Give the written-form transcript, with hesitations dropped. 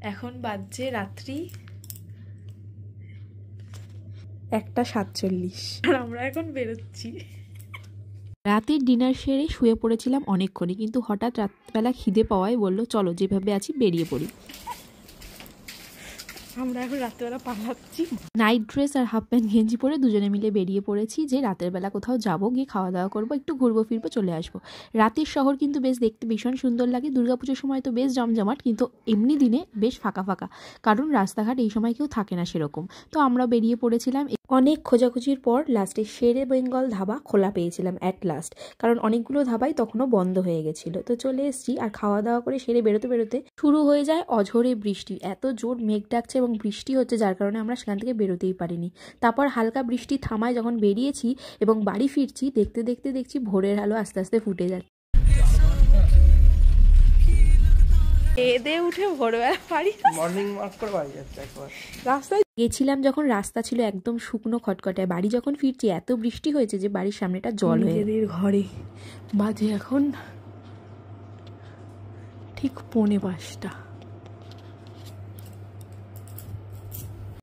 এখন বাজছে রাত্রি 1:47 আর আমরা এখন বেরোচ্ছি। রাতের ডিনার সেরে শুয়ে পড়েছিলাম অনেকক্ষণই, কিন্তু হঠাৎ রাতবেলা খিদে পাওয়ায় বললো চলো যেভাবে আছি বেরিয়ে পড়ি। আমরা এখন রাত্রেবেলা পালাচ্ছি। নাইট ড্রেস আর হাফ প্যান্ট গেঞ্জি পরে দুজনে মিলে বেরিয়ে পড়েছি যে রাতের বেলা কোথাও যাবো, গিয়ে খাওয়া দাওয়া করবো, একটু ঘুরবো ফিরবো, চলে আসবো। রাতের শহর কিন্তু বেশ দেখতে ভীষণ সুন্দর লাগে। দুর্গাপুজোর সময় তো বেশ জমজমাট, কিন্তু এমনি দিনে বেশ ফাঁকা ফাঁকা, কারণ রাস্তাঘাট এই সময় কেউ থাকে না সেরকম। তো আমরা বেরিয়ে পড়েছিলাম। অনেক খোঁজাখুঁজির পর লাস্টে শেরে বেঙ্গল ধাবা খোলা পেয়েছিলাম অ্যাট লাস্ট, কারণ অনেকগুলো ধাবাই তখনও বন্ধ হয়ে গেছিল। তো চলে এসেছি, আর খাওয়া দাওয়া করে সেরে বেরোতে বেরোতে শুরু হয়ে যায় অঝোরে বৃষ্টি। এত জোর মেঘ ডাকছে এবং বৃষ্টি হচ্ছে, যার কারণে আমরা সেখান থেকে বেরোতেই পারিনি। তারপর হালকা বৃষ্টি থামায় যখন বেরিয়েছি এবং বাড়ি ফিরছি, দেখতে দেখতে দেখছি ভোরের আলো আস্তে আস্তে ফুটে যাচ্ছে। উঠে ভোরবেলা বাড়ি মর্নিং ওয়াক করে বাড়ি যাচ্ছে। একবার রাস্তায় গেছিলাম যখন রাস্তা ছিল একদম শুকনো খটখটে, বাড়ি যখন ফিরছি এত বৃষ্টি হয়েছে যে বাড়ির সামনেটা জল হয়ে। নিজেদের ঘরে বাজে এখন ঠিক 5:45।